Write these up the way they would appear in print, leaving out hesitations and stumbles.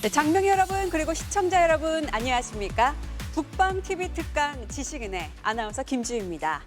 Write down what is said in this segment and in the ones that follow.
네, 장병 여러분 그리고 시청자 여러분 안녕하십니까? 북방TV 특강 지식인의 아나운서 김지우입니다.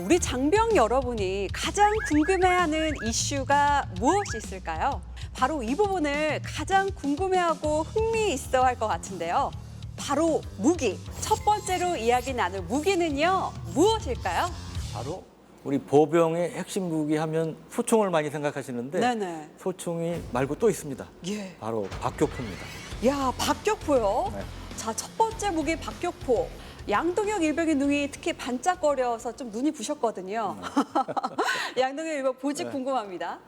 우리 장병 여러분이 가장 궁금해하는 이슈가 무엇이 있을까요? 바로 이 부분을 가장 궁금해하고 흥미 있어 할 것 같은데요. 바로 무기. 첫 번째로 이야기 나눌 무기는요. 무엇일까요? 바로 우리 보병의 핵심 무기 하면 소총을 많이 생각하시는데 네네. 소총이 말고 또 있습니다. 예. 바로 박격포입니다. 야, 박격포요? 네. 자, 첫 번째 무기 박격포. 양동혁 일병의 눈이 특히 반짝거려서 좀 눈이 부셨거든요. 양동혁 일병 보직 궁금합니다.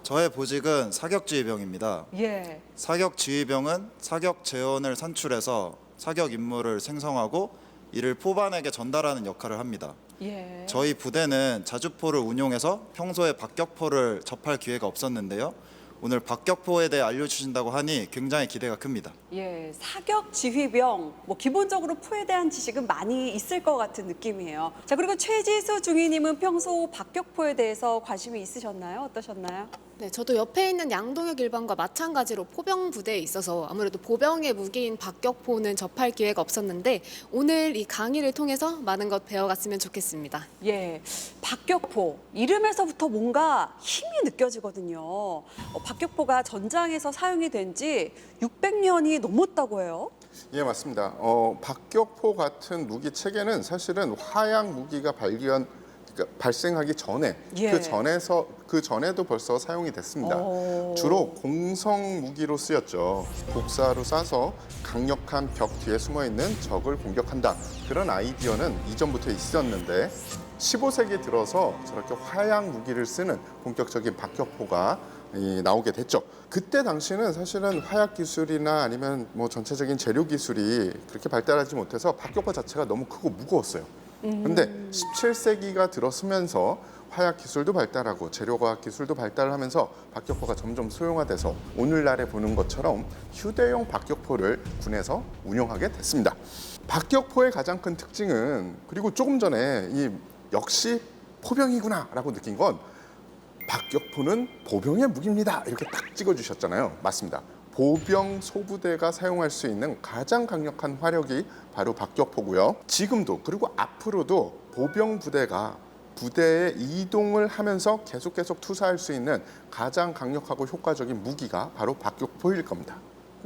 저의 보직은 사격지휘병입니다. 예. 사격지휘병은 사격 재원을 산출해서 사격 임무를 생성하고 이를 포반에게 전달하는 역할을 합니다. 예. 저희 부대는 자주포를 운용해서 평소에 박격포를 접할 기회가 없었는데요. 오늘 박격포에 대해 알려주신다고 하니 굉장히 기대가 큽니다. 예, 사격 지휘병, 기본적으로 포에 대한 지식은 많이 있을 것 같은 느낌이에요. 자, 그리고 최지수 중위님은 평소 박격포에 대해서 관심이 있으셨나요? 어떠셨나요? 네, 저도 옆에 있는 양동혁 일반과 마찬가지로 포병 부대에 있어서 아무래도 보병의 무기인 박격포는 접할 기회가 없었는데 오늘 이 강의를 통해서 많은 것 배워갔으면 좋겠습니다. 예, 박격포. 이름에서부터 뭔가 힘이 느껴지거든요. 박격포가 전장에서 사용이 된 지 600년이 넘었다고 해요. 예, 맞습니다. 박격포 같은 무기 체계는 사실은 화약 무기가 발생하기 전에 예. 그 전에도 벌써 사용이 됐습니다. 주로 공성 무기로 쓰였죠. 복사로 쏴서 강력한 벽 뒤에 숨어 있는 적을 공격한다. 그런 아이디어는 이전부터 있었는데 15세기 들어서 저렇게 화약 무기를 쓰는 본격적인 박격포가 나오게 됐죠. 그때 당시는 사실은 화약 기술이나 아니면 전체적인 재료 기술이 그렇게 발달하지 못해서 박격포 자체가 너무 크고 무거웠어요. 근데 17세기가 들어서면서 화약 기술도 발달하고 재료과학 기술도 발달하면서 박격포가 점점 소형화돼서 오늘날에 보는 것처럼 휴대용 박격포를 군에서 운용하게 됐습니다. 박격포의 가장 큰 특징은 그리고 조금 전에 역시 포병이구나라고 느낀 건 박격포는 보병의 무기입니다. 이렇게 딱 찍어주셨잖아요. 맞습니다. 보병 소부대가 사용할 수 있는 가장 강력한 화력이 바로 박격포고요. 지금도 그리고 앞으로도 보병 부대가 부대에 이동을 하면서 계속 투사할 수 있는 가장 강력하고 효과적인 무기가 바로 박격포일 겁니다.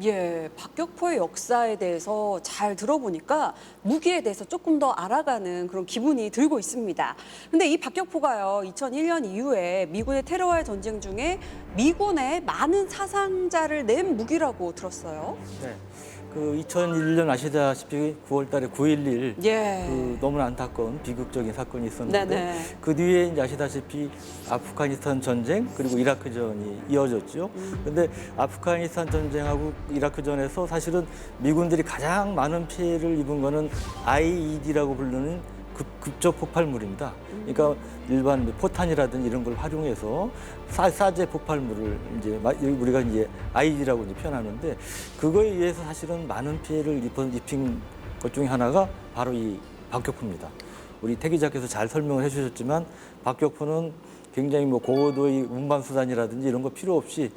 예, 박격포의 역사에 대해서 잘 들어보니까 무기에 대해서 조금 더 알아가는 그런 기분이 들고 있습니다. 근데 이 박격포가요, 2001년 이후에 미군의 테러와의 전쟁 중에 미군에 많은 사상자를 낸 무기라고 들었어요. 네. 그 2001년 아시다시피 9월 달에 9.11 예. 그 너무나 안타까운 비극적인 사건이 있었는데 네네. 그 뒤에 이제 아시다시피 아프가니스탄 전쟁 그리고 이라크전이 이어졌죠. 그런데 아프가니스탄 전쟁하고 이라크전에서 사실은 미군들이 가장 많은 피해를 입은 거는 IED라고 부르는 급적 폭발물입니다. 그러니까 일반 포탄이라든지 이런 걸 활용해서 사제 폭발물을 이제 우리가 이제 IED라고 이제 표현하는데 그거에 의해서 사실은 많은 피해를 입힌 것 중에 하나가 바로 이 박격포입니다. 우리 태 기자께서 잘 설명을 해주셨지만 박격포는 굉장히 고도의 운반 수단이라든지 이런 거 필요 없이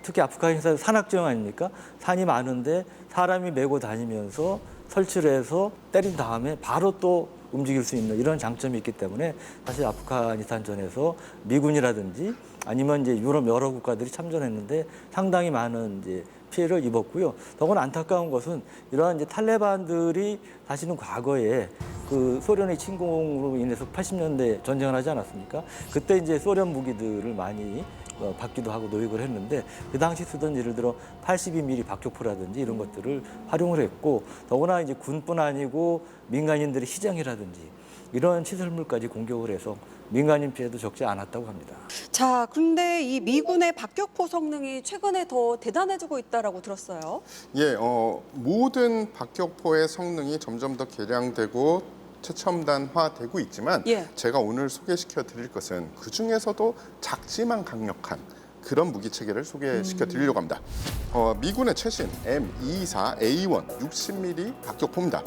특히 아프가니스탄 산악지형 아닙니까? 산이 많은데 사람이 메고 다니면서 설치를 해서 때린 다음에 바로 또 움직일 수 있는 이런 장점이 있기 때문에 사실 아프가니스탄전에서 미군이라든지 아니면 이제 유럽 여러 국가들이 참전했는데 상당히 많은 이제 피해를 입었고요. 더구나 안타까운 것은 이러한 이제 탈레반들이 사실은 과거에 그 소련의 침공으로 인해서 80년대 전쟁을 하지 않았습니까? 그때 이제 소련 무기들을 많이 받기도 하고 노획을 했는데 그 당시 쓰던 예를 들어 82mm 박격포라든지 이런 것들을 활용을 했고 더구나 이제 군뿐 아니고 민간인들의 시장이라든지 이런 시설물까지 공격을 해서 민간인 피해도 적지 않았다고 합니다. 자, 그런데 이 미군의 박격포 성능이 최근에 더 대단해지고 있다라고 들었어요. 예, 모든 박격포의 성능이 점점 더 개량되고 최첨단화되고 있지만 제가 오늘 소개시켜 드릴 것은 그중에서도 작지만 강력한 그런 무기 체계를 소개시켜 드리려고 합니다. 미군의 최신 M224A1 60mm 박격포입니다.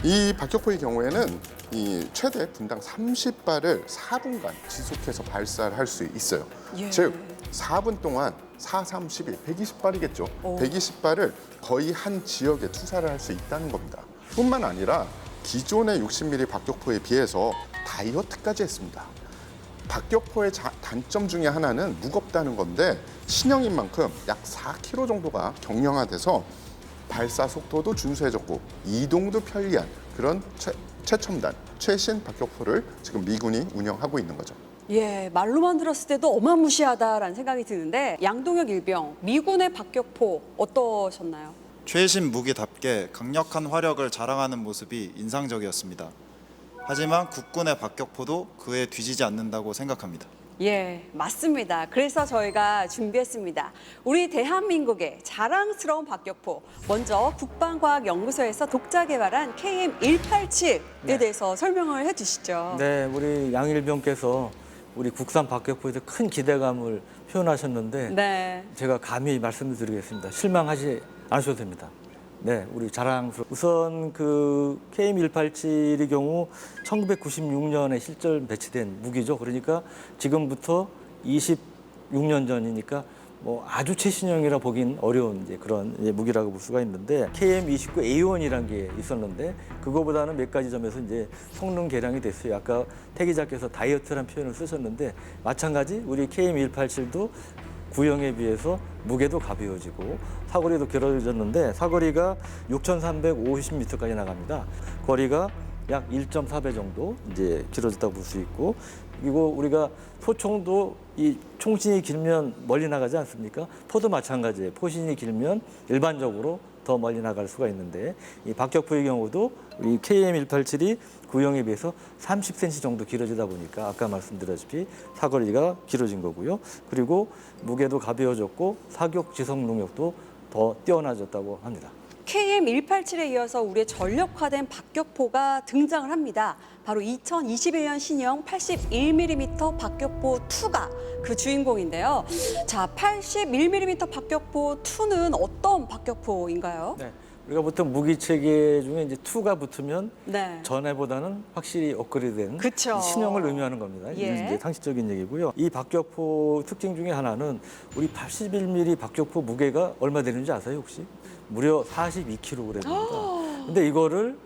이 박격포의 경우에는 이 최대 분당 30발을 4분간 지속해서 발사를 할 수 있어요. 즉 4분 동안 4, 3, 11, 120발이겠죠. 오. 120발을 거의 한 지역에 투사를 할 수 있다는 겁니다. 뿐만 아니라 기존의 60mm 박격포에 비해서 다이어트까지 했습니다. 박격포의 단점 중에 하나는 무겁다는 건데 신형인 만큼 약 4kg 정도가 경량화돼서 발사 속도도 준수해졌고 이동도 편리한 그런 최첨단, 최신 박격포를 지금 미군이 운영하고 있는 거죠. 예, 말로만 들었을 때도 어마무시하다라는 생각이 드는데 양동혁 일병, 미군의 박격포 어떠셨나요? 최신 무기답게 강력한 화력을 자랑하는 모습이 인상적이었습니다. 하지만 국군의 박격포도 그에 뒤지지 않는다고 생각합니다. 예, 맞습니다. 그래서 저희가 준비했습니다. 우리 대한민국의 자랑스러운 박격포. 먼저 국방과학연구소에서 독자 개발한 KM187에 대해서 설명을 해주시죠. 네, 우리 양일병께서 우리 국산 박격포에 큰 기대감을 표현하셨는데 네. 제가 감히 말씀을 드리겠습니다. 실망하지 않으셔도 됩니다. 네, 우리 자랑스러운 우선 그 KM187의 경우 1996년에 실전 배치된 무기죠. 그러니까 지금부터 26년 전이니까 뭐 아주 최신형이라 보긴 어려운 이제 그런 이제 무기라고 볼 수가 있는데 KM29A1이라는 게 있었는데 그거보다는 몇 가지 점에서 이제 성능 개량이 됐어요. 아까 태기자께서 다이어트라는 표현을 쓰셨는데 마찬가지 우리 KM187도 구형에 비해서 무게도 가벼워지고 사거리도 길어졌는데 사거리가 6,350m까지 나갑니다. 거리가 약 1.4배 정도 이제 길어졌다고 볼 수 있고 그리고 우리가 포총도 이 총신이 길면 멀리 나가지 않습니까? 포도 마찬가지예요. 포신이 길면 일반적으로 더 멀리 나갈 수가 있는데 이 박격포의 경우도 이 KM187이 구형에 비해서 30cm 정도 길어지다 보니까 아까 말씀드렸다시피 사거리가 길어진 거고요. 그리고 무게도 가벼워졌고 사격 지속 능력도 더 뛰어나졌다고 합니다. KM187에 이어서 우리의 전력화된 박격포가 등장을 합니다. 바로 2021년 신형 81mm 박격포 2가 그 주인공인데요. 자, 81mm 박격포 2는 어떤 박격포인가요? 네, 우리가 보통 무기 체계 중에 이제 2가 붙으면 네. 전에보다는 확실히 업그레이드된 그쵸. 신형을 의미하는 겁니다. 예. 이게 이제 상식적인 얘기고요. 이 박격포 특징 중에 하나는 우리 81mm 박격포 무게가 얼마 되는지 아세요 혹시? 무려 42kg입니다. 근데 이거를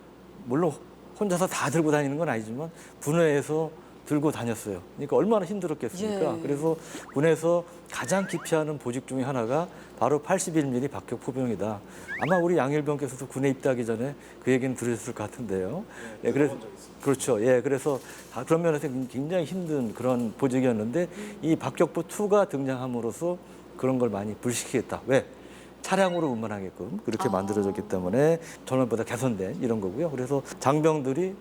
물론 혼자서 다 들고 다니는 건 아니지만 분해해서 들고 다녔어요. 그러니까 얼마나 힘들었겠습니까? 예. 그래서 군에서 가장 기피하는 보직 중에 하나가 바로 81mm 박격포병이다. 아마 우리 양일병께서도 군에 입대하기 전에 그 얘기는 들으셨을 것 같은데요. 예, 그래서 그렇죠. 예, 그래서 그런 면에서 굉장히 힘든 그런 보직이었는데 이 박격포 2가 등장함으로써 그런 걸 많이 불식시켰다. 왜? 차량으로 운반하게끔 그렇게 만들어졌기 때문에 전원보다 개선된 이런 거고요. 그래서 장병들이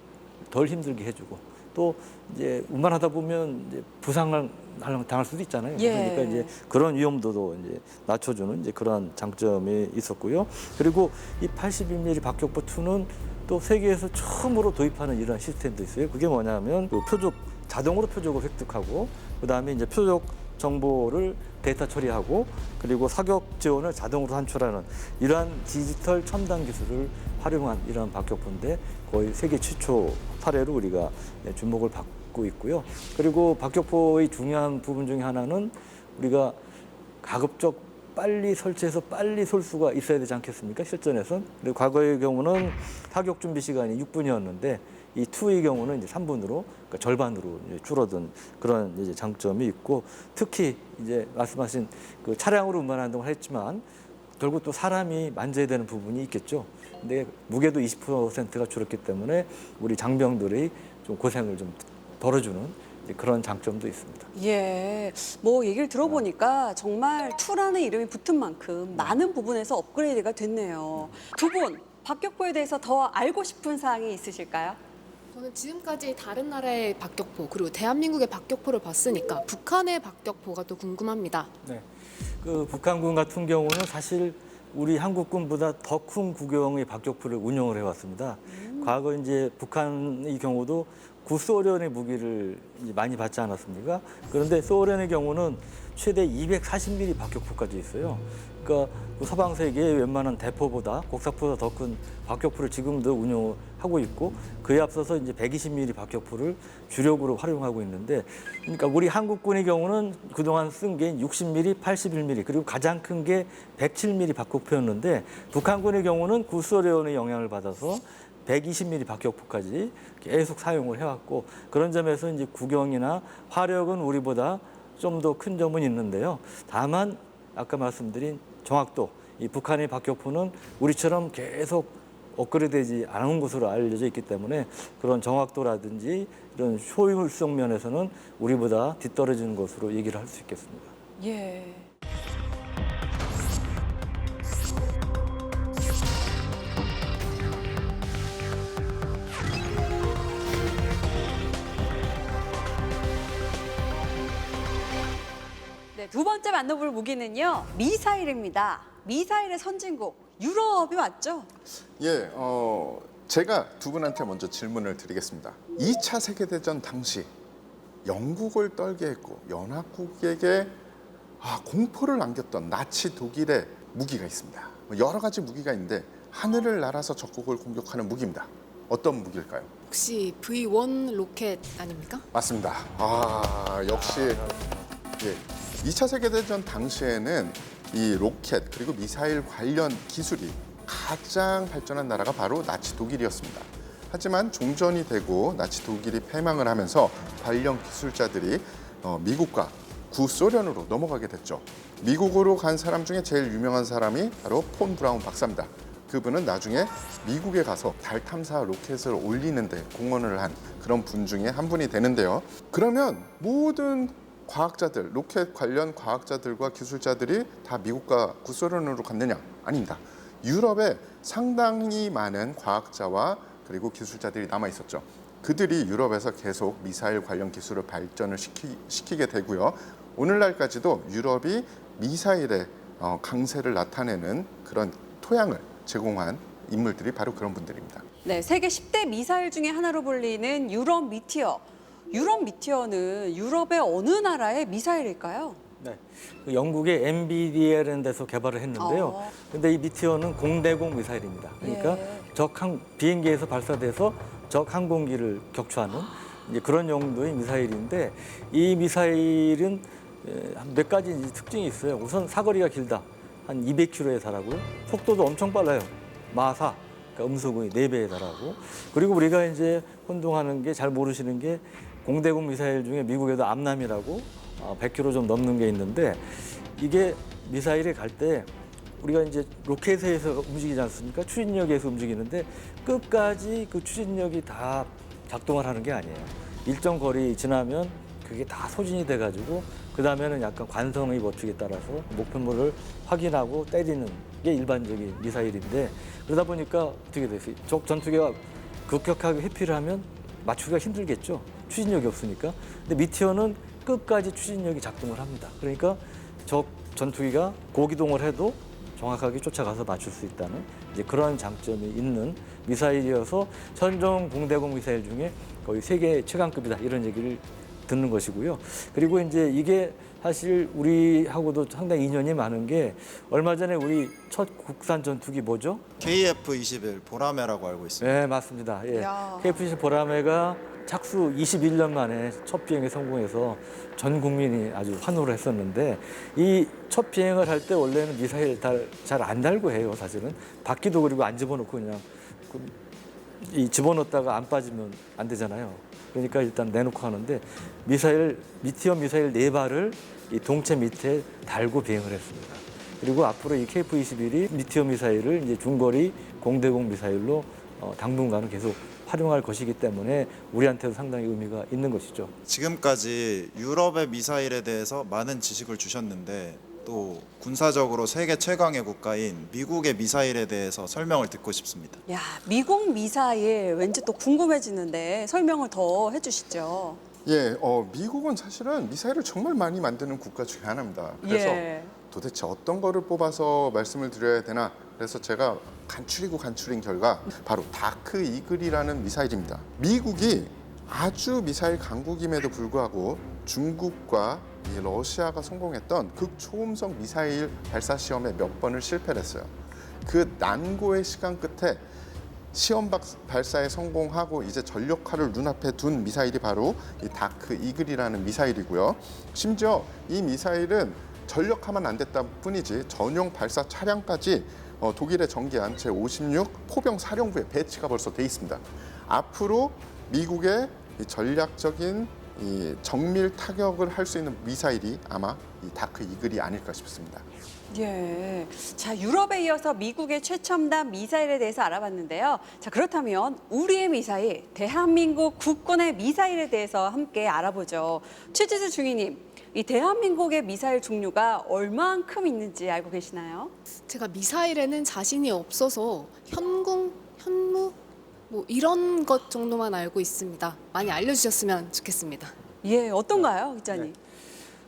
덜 힘들게 해주고 또 이제 운반하다 보면 이제 부상을 당할 수도 있잖아요. 예. 그러니까 이제 그런 위험도도 이제 낮춰주는 이제 그런 장점이 있었고요. 그리고 이 81mm 박격포 2는 또 세계에서 처음으로 도입하는 이런 시스템도 있어요. 그게 뭐냐면 그 표적 자동으로 표적을 획득하고 그다음에 이제 표적 정보를 데이터 처리하고 그리고 사격 지원을 자동으로 산출하는 이러한 디지털 첨단 기술을 활용한 이런 박격포인데 거의 세계 최초 사례로 우리가 주목을 받고 있고요. 그리고 박격포의 중요한 부분 중에 하나는 우리가 가급적 빨리 설치해서 빨리 쏠 수가 있어야 되지 않겠습니까? 실전에선. 그리고 과거의 경우는 사격 준비 시간이 6분이었는데 이 2의 경우는 이제 3분으로 그러니까 절반으로 이제 줄어든 그런 이제 장점이 있고 특히 이제 말씀하신 그 차량으로 운반하는 동안 했지만 결국 또 사람이 만져야 되는 부분이 있겠죠. 근데 무게도 20%가 줄었기 때문에 우리 장병들이 좀 고생을 좀 덜어주는 이제 그런 장점도 있습니다. 예, 뭐 얘기를 들어보니까 정말 2라는 이름이 붙은 만큼 많은 부분에서 업그레이드가 됐네요. 두 분, 박격포에 대해서 더 알고 싶은 사항이 있으실까요? 저는 지금까지 다른 나라의 박격포 그리고 대한민국의 박격포를 봤으니까 북한의 박격포가 또 궁금합니다. 네. 그 북한군 같은 경우는 사실 우리 한국군보다 더 큰 구경의 박격포를 운영을 해왔습니다. 과거 이제 북한의 경우도 구소련의 무기를 이제 많이 받지 않았습니까? 그런데 소련의 경우는 최대 240mm 박격포까지 있어요. 그러니까 그 서방 세계의 웬만한 대포보다 곡사포보다 더 큰 박격포를 지금도 운영을 하고 있고 그에 앞서서 이제 120mm 박격포를 주력으로 활용하고 있는데 그러니까 우리 한국군의 경우는 그동안 쓴 게 60mm, 81mm 그리고 가장 큰 게 107mm 박격포였는데 북한군의 경우는 구소련의 영향을 받아서 120mm 박격포까지 계속 사용을 해왔고 그런 점에서 이제 구경이나 화력은 우리보다 좀 더 큰 점은 있는데요. 다만 아까 말씀드린 정확도, 이 북한의 박격포는 우리처럼 계속 업그레이드되지 않은 것으로 알려져 있기 때문에 그런 정확도라든지 이런 효율성 면에서는 우리보다 뒤떨어지는 것으로 얘기를 할 수 있겠습니다. 예. 네, 두 번째 만나볼 무기는요, 미사일입니다. 미사일의 선진국, 유럽이 맞죠? 예, 제가 두 분한테 먼저 질문을 드리겠습니다. 2차 세계대전 당시 영국을 떨게 했고 연합국에게 공포를 안겼던 나치 독일의 무기가 있습니다. 여러 가지 무기가 있는데 하늘을 날아서 적국을 공격하는 무기입니다. 어떤 무기일까요? 혹시 V1 로켓 아닙니까? 맞습니다. 역시 예, 2차 세계대전 당시에는 이 로켓 그리고 미사일 관련 기술이 가장 발전한 나라가 바로 나치 독일이었습니다. 하지만 종전이 되고 나치 독일이 패망을 하면서 관련 기술자들이 미국과 구소련으로 넘어가게 됐죠. 미국으로 간 사람 중에 제일 유명한 사람이 바로 폰 브라운 박사입니다. 그분은 나중에 미국에 가서 달 탐사 로켓을 올리는 데 공헌을 한 그런 분 중에 한 분이 되는데요. 그러면 모든 과학자들, 로켓 관련 과학자들과 기술자들이 다 미국과 구소련으로 갔느냐? 아닙니다. 유럽에 상당히 많은 과학자와 그리고 기술자들이 남아 있었죠. 그들이 유럽에서 계속 미사일 관련 기술을 발전을 시키게 되고요. 오늘날까지도 유럽이 미사일의 강세를 나타내는 그런 토양을 제공한 인물들이 바로 그런 분들입니다. 네, 세계 10대 미사일 중에 하나로 불리는 유럽 미티어. 유럽 미티어는 유럽의 어느 나라의 미사일일까요? 네, 그 영국의 MBDA라는 데서 개발을 했는데요. 근데 이 미티어는 공대공 미사일입니다. 그러니까 예. 비행기에서 발사돼서 적 항공기를 격추하는 이제 그런 용도의 미사일인데 이 미사일은 몇 가지 이제 특징이 있어요. 우선 사거리가 길다. 한 200km에 달하고요. 속도도 엄청 빨라요. 마하, 그러니까 음속의 4배에 달하고. 그리고 우리가 이제 혼동하는 게 잘 모르시는 게 공대공 미사일 중에 미국에도 암람이라고 100km 좀 넘는 게 있는데 이게 미사일이 갈 때 우리가 이제 로켓에서 움직이지 않습니까? 추진력에서 움직이는데 끝까지 그 추진력이 다 작동을 하는 게 아니에요. 일정 거리 지나면 그게 다 소진이 돼가지고 그 다음에는 약간 관성의 법칙에 따라서 목표물을 확인하고 때리는 게 일반적인 미사일인데 그러다 보니까 어떻게 됐어요? 적 전투기가 급격하게 회피를 하면 맞추기가 힘들겠죠. 추진력이 없으니까. 근데 미티어는 끝까지 추진력이 작동을 합니다. 그러니까 적 전투기가 고기동을 해도 정확하게 쫓아가서 맞출 수 있다는 이제 그런 장점이 있는 미사일이어서 현존 공대공 미사일 중에 거의 세계 최강급이다 이런 얘기를 듣는 것이고요. 그리고 이제 이게 사실 우리하고도 상당히 인연이 많은 게 얼마 전에 우리 첫 국산 전투기 뭐죠? KF-21 보라매라고 알고 있습니다. 네, 맞습니다. 예. 야. KF-21 보라매가 착수 21년 만에 첫 비행에 성공해서 전 국민이 아주 환호를 했었는데 이 첫 비행을 할 때 원래는 미사일 잘 안 달고 해요, 사실은. 바퀴도 그리고 안 집어넣고 그냥 이 집어넣었다가 안 빠지면 안 되잖아요. 그러니까 일단 내놓고 하는데 미티어 미사일 4발을 이 동체 밑에 달고 비행을 했습니다. 그리고 앞으로 이 KF-21이 미티어 미사일을 이제 중거리 공대공 미사일로 당분간은 계속 활용할 것이기 때문에 우리한테도 상당히 의미가 있는 것이죠. 지금까지 유럽의 미사일에 대해서 많은 지식을 주셨는데 또 군사적으로 세계 최강의 국가인 미국의 미사일에 대해서 설명을 듣고 싶습니다. 야, 미국 미사일 왠지 또 궁금해지는데 설명을 더 해주시죠. 예, 미국은 사실은 미사일을 정말 많이 만드는 국가 중에 하나입니다. 그래서 예. 도대체 어떤 거를 뽑아서 말씀을 드려야 되나? 그래서 제가 간추린 결과 바로 다크 이글이라는 미사일입니다. 미국이 아주 미사일 강국임에도 불구하고 중국과 이 러시아가 성공했던 극초음속 미사일 발사 시험에 몇 번을 실패를 했어요. 그 난고의 시간 끝에 시험 발사에 성공하고 이제 전력화를 눈앞에 둔 미사일이 바로 이 다크 이글이라는 미사일이고요. 심지어 이 미사일은 전력화만 안 됐다 뿐이지 전용 발사 차량까지 독일에 전개한 제56 포병 사령부에 배치가 벌써 돼 있습니다. 앞으로 미국의 이 전략적인 이 정밀 타격을 할 수 있는 미사일이 아마 이 다크 이글이 아닐까 싶습니다. 예. 자, 유럽에 이어서 미국의 최첨단 미사일에 대해서 알아봤는데요. 자, 그렇다면 우리의 미사일, 대한민국 국군의 미사일에 대해서 함께 알아보죠. 최지수 중위님, 이 대한민국의 미사일 종류가 얼만큼 있는지 알고 계시나요? 제가 미사일에는 자신이 없어서 현궁, 현무 뭐 이런 것 정도만 알고 있습니다. 많이 알려주셨으면 좋겠습니다. 예, 어떤가요, 기자님?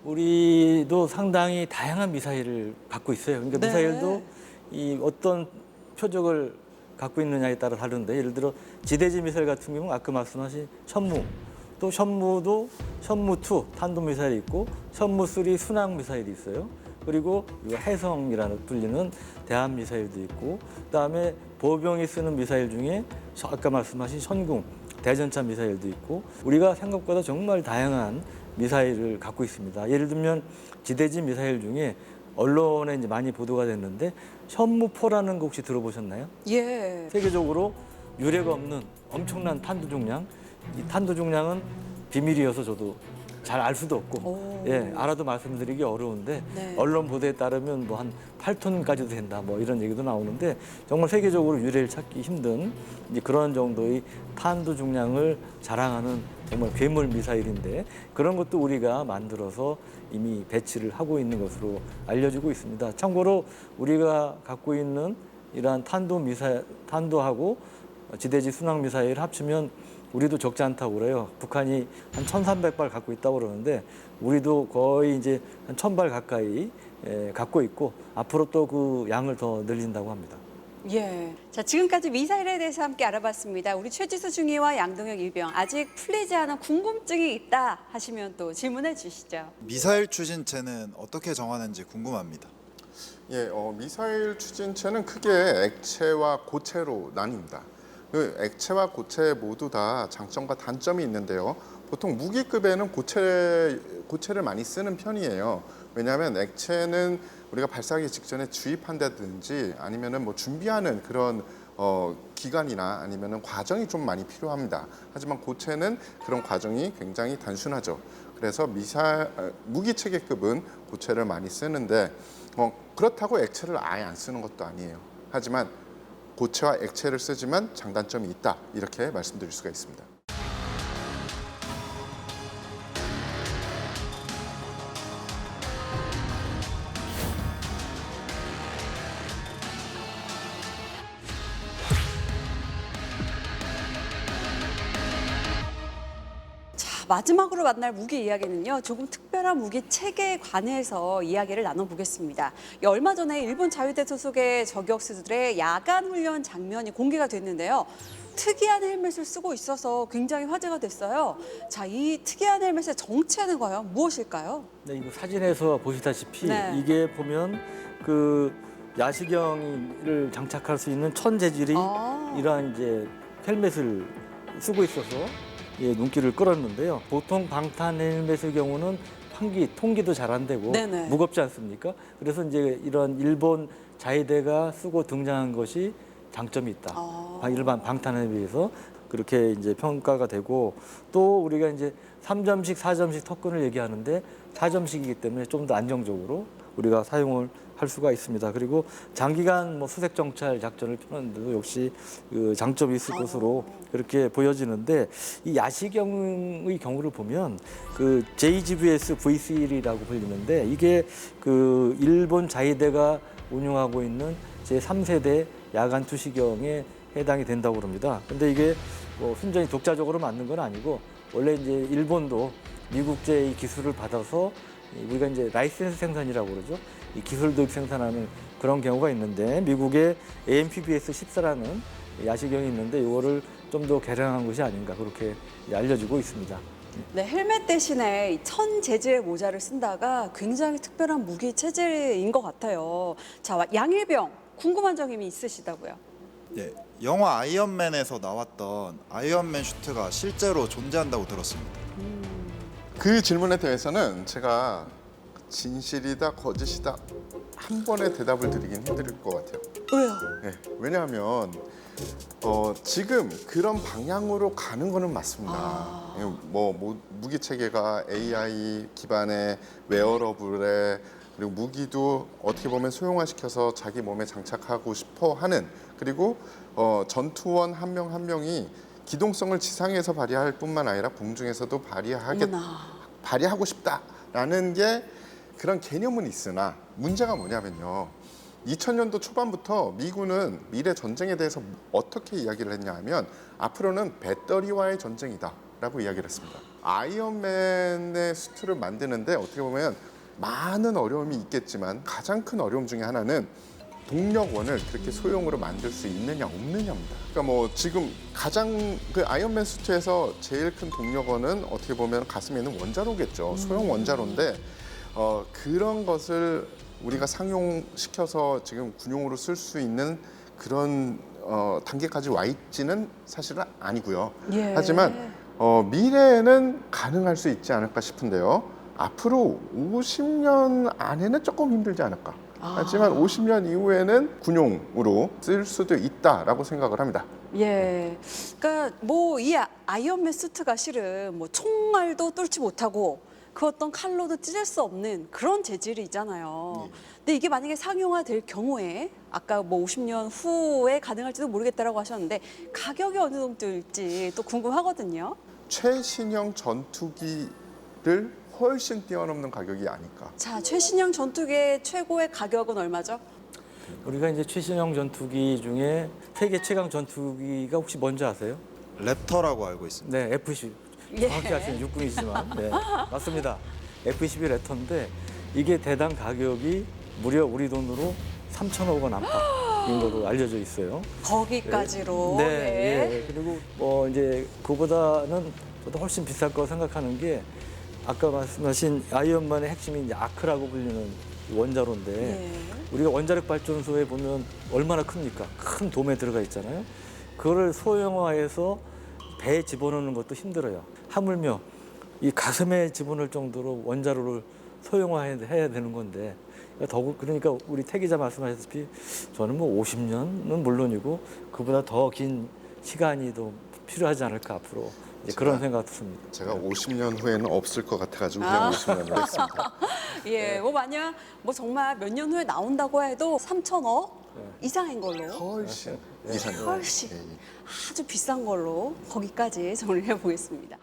우리도 상당히 다양한 미사일을 갖고 있어요. 그러니까 네. 미사일도 이 어떤 표적을 갖고 있느냐에 따라 다른데, 예를 들어 지대지 미사일 같은 경우는 아까 말씀하신 현무, 또 현무도 현무2 탄도 미사일이 있고 현무3 순항 미사일이 있어요. 그리고 해성이라는 불리는 대함 미사일도 있고, 그다음에 보병이 쓰는 미사일 중에 아까 말씀하신 현궁 대전차 미사일도 있고, 우리가 생각보다 정말 다양한 미사일을 갖고 있습니다. 예를 들면 지대지 미사일 중에 언론에 이제 많이 보도가 됐는데 현무4라는 거 혹시 들어보셨나요? 예. 세계적으로 유례가 없는 엄청난 탄도 중량. 이 탄도 중량은 비밀이어서 저도 잘 알 수도 없고, 오. 예, 알아도 말씀드리기 어려운데 네. 언론 보도에 따르면 뭐 한 8톤까지도 된다, 뭐 이런 얘기도 나오는데 정말 세계적으로 유례를 찾기 힘든 이제 그런 정도의 탄도 중량을 자랑하는 정말 괴물 미사일인데, 그런 것도 우리가 만들어서 이미 배치를 하고 있는 것으로 알려지고 있습니다. 참고로 우리가 갖고 있는 이러한 탄도하고 지대지 순항 미사일 합치면 우리도 적지 않다고 그래요. 북한이 한 1,300발 갖고 있다고 그러는데 우리도 거의 이제 한 1,000발 가까이 갖고 있고, 앞으로 또 그 양을 더 늘린다고 합니다. 예. 자, 지금까지 미사일에 대해서 함께 알아봤습니다. 우리 최지수 중위와 양동혁 일병, 아직 풀리지 않은 궁금증이 있다 하시면 또 질문해 주시죠. 미사일 추진체는 어떻게 정하는지 궁금합니다. 예, 미사일 추진체는 크게 액체와 고체로 나뉩니다. 그 액체와 고체 모두 다 장점과 단점이 있는데요. 보통 무기급에는 고체를 많이 쓰는 편이에요. 왜냐하면 액체는 우리가 발사하기 직전에 주입한다든지 아니면은 뭐 준비하는 그런 기간이나 아니면은 과정이 좀 많이 필요합니다. 하지만 고체는 그런 과정이 굉장히 단순하죠. 그래서 무기 체계급은 고체를 많이 쓰는데 그렇다고 액체를 아예 안 쓰는 것도 아니에요. 하지만 고체와 액체를 쓰지만 장단점이 있다, 이렇게 말씀드릴 수가 있습니다. 자, 마지막으로 만날 무기 이야기는요. 조금 특별한 무기 체계에 관해서 이야기를 나눠보겠습니다. 얼마 전에 일본 자위대 소속의 저격수들의 야간 훈련 장면이 공개가 됐는데요. 특이한 헬멧을 쓰고 있어서 굉장히 화제가 됐어요. 자, 이 특이한 헬멧의 정체는 과연 무엇일까요? 네, 이거 사진에서 보시다시피 네. 이게 보면 그 야시경을 장착할 수 있는 천 재질이 이러한 이제 헬멧을 쓰고 있어서 눈길을 끌었는데요. 보통 방탄 헬멧의 경우는 통기도 잘 안 되고 네네. 무겁지 않습니까? 그래서 이제 이런 일본 자위대가 쓰고 등장한 것이 장점이 있다. 일반 방탄에 비해서 그렇게 이제 평가가 되고, 또 우리가 이제 3점식, 4점식 턱근을 얘기하는데 4점식이기 때문에 좀 더 안정적으로 우리가 사용을 할 수가 있습니다. 그리고 장기간 뭐 수색 정찰 작전을 펴는데도 역시 그 장점이 있을 것으로 그렇게 보여지는데, 이 야시경의 경우를 보면 그 JGVS V3이라고 불리는데 이게 그 일본 자위대가 운용하고 있는 제3세대 야간 투시경에 해당이 된다고 그럽니다. 근데 이게 뭐 순전히 독자적으로 만든 건 아니고, 원래 이제 일본도 미국제의 기술을 받아서 우리가 이제 라이센스 생산이라고 그러죠. 이 기술 도입 생산하는 그런 경우가 있는데, 미국의 AMPBS-14라는 야시경이 있는데 이거를 좀 더 개량한 것이 아닌가, 그렇게 알려지고 있습니다. 네, 헬멧 대신에 이 천 재질의 모자를 쓴다가 굉장히 특별한 무기 체제인 것 같아요. 자, 양일병 궁금한 점이 있으시다고요? 네, 영화 아이언맨에서 나왔던 아이언맨 슈트가 실제로 존재한다고 들었습니다. 그 질문에 대해서는 제가 진실이다 거짓이다 한 번에 대답을 드리긴 힘들 것 같아요. 왜요? 네, 왜냐하면 지금 그런 방향으로 가는 거는 맞습니다. 무기 체계가 AI 기반의 웨어러블에 그리고 무기도 어떻게 보면 소형화시켜서 자기 몸에 장착하고 싶어 하는, 그리고 전투원 한 명 한 명이 기동성을 지상에서 발휘할 뿐만 아니라 공중에서도 발휘하고 싶다라는 게 그런 개념은 있으나 문제가 뭐냐면요. 2000년도 초반부터 미군은 미래 전쟁에 대해서 어떻게 이야기를 했냐 하면 앞으로는 배터리와의 전쟁이다라고 이야기를 했습니다. 아이언맨의 수트를 만드는데 어떻게 보면 많은 어려움이 있겠지만 가장 큰 어려움 중에 하나는 동력원을 그렇게 소형으로 만들 수 있느냐 없느냐입니다. 그러니까 뭐 지금 가장 그 아이언맨 수트에서 제일 큰 동력원은 어떻게 보면 가슴에 있는 원자로겠죠. 소형 원자로인데 그런 것을 우리가 상용시켜서 지금 군용으로 쓸 수 있는 그런 단계까지 와 있지는 사실은 아니고요. 예. 하지만 미래에는 가능할 수 있지 않을까 싶은데요. 앞으로 50년 안에는 조금 힘들지 않을까. 하지만 50년 이후에는 군용으로 쓸 수도 있다라고 생각을 합니다. 예. 그러니까 뭐 이 아이언맨 수트가 실은 뭐 총알도 뚫지 못하고 그 어떤 칼로도 찢을 수 없는 그런 재질이잖아요. 근데 이게 만약에 상용화될 경우에 아까 뭐 50년 후에 가능할지도 모르겠다라고 하셨는데 가격이 어느 정도일지 또 궁금하거든요. 최신형 전투기를 훨씬 뛰어넘는 가격이 아닐까. 자, 최신형 전투기의 최고의 가격은 얼마죠? 우리가 이제 최신형 전투기 중에 세계 최강 전투기가 혹시 뭔지 아세요? 랩터라고 알고 있습니다. 네, F-12. 예. 정확히 아시는 육군이지만, 네, 맞습니다. F-12 랩터인데 이게 대당 가격이 무려 우리 돈으로 3천억 원 안팎인 걸로 알려져 있어요. 거기까지로. 네, 예. 예. 그리고 뭐 이제 그보다는 저도 훨씬 비쌀 거 생각하는 게 아까 말씀하신 아이언맨의 핵심이 이제 아크라고 불리는 원자로인데 예. 우리가 원자력 발전소에 보면 얼마나 큽니까? 큰 돔에 들어가 있잖아요. 그거를 소형화해서 배에 집어넣는 것도 힘들어요. 하물며 이 가슴에 집어넣을 정도로 원자로를 소형화해야 되는 건데 그러니까 우리 태 기자 말씀하셨다시피 저는 뭐 50년은 물론이고 그보다 더 긴 시간이 더 필요하지 않을까 앞으로 이제 그런 생각도 듭니다. 제가 50년 후에는 없을 것 같아가지고 그냥 50년으로 했습니다. 예, 뭐 만약 뭐 정말 몇 년 후에 나온다고 해도 3천억 이상인 걸로. 훨씬 이상. 훨씬 아주 비싼 걸로 거기까지 정리해 보겠습니다.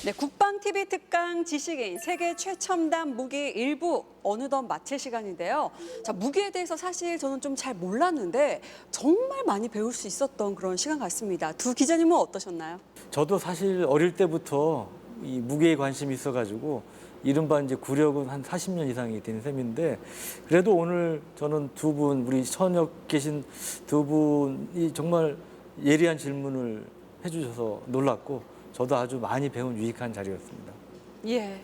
네, 국방TV 특강 지식인 세계 최첨단 무기 일부 어느덧 마칠 시간인데요. 자, 무기에 대해서 사실 저는 좀 잘 몰랐는데 정말 많이 배울 수 있었던 그런 시간 같습니다. 두 기자님은 어떠셨나요? 저도 사실 어릴 때부터 이 무게에 관심이 있어가지고 이른바 이제 구력은 한 40년 이상이 된 셈인데 그래도 오늘 저는 두 분 우리 현역 계신 두 분이 정말 예리한 질문을 해주셔서 놀랐고 저도 아주 많이 배운 유익한 자리였습니다. 예.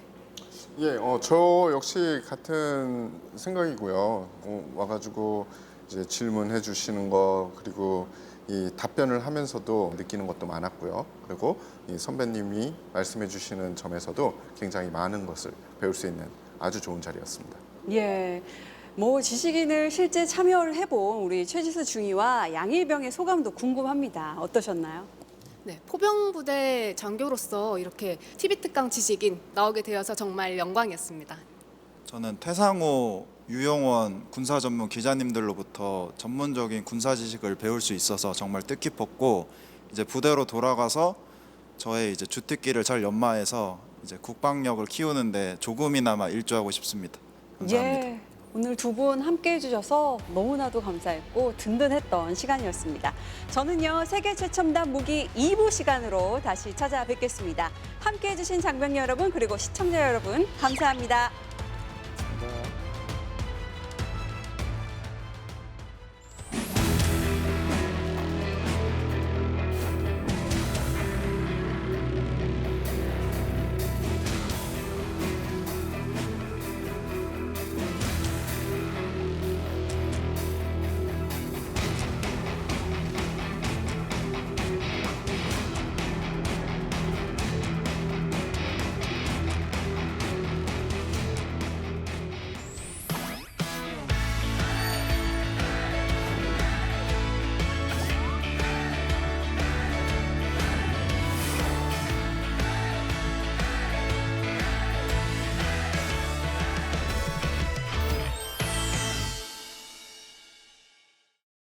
예, 저 역시 같은 생각이고요. 와가지고 이제 질문해 주시는 거 그리고 이 답변을 하면서도 느끼는 것도 많았고요. 그리고 이 선배님이 말씀해 주시는 점에서도 굉장히 많은 것을 배울 수 있는 아주 좋은 자리였습니다. 예. 뭐 지식인을 실제 참여를 해본 우리 최지수 중위와 양일병의 소감도 궁금합니다. 어떠셨나요? 네, 포병부대 장교로서 이렇게 TV 특강 지식인 나오게 되어서 정말 영광이었습니다. 저는 태상호, 유영원 군사 전문 기자님들로부터 전문적인 군사 지식을 배울 수 있어서 정말 뜻깊었고 이제 부대로 돌아가서 저의 이제 주특기를 잘 연마해서 이제 국방력을 키우는데 조금이나마 일조하고 싶습니다. 감사합니다. 예. 오늘 두 분 함께 해주셔서 너무나도 감사했고 든든했던 시간이었습니다. 저는요, 세계 최첨단 무기 2부 시간으로 다시 찾아뵙겠습니다. 함께 해주신 장병 여러분 그리고 시청자 여러분 감사합니다.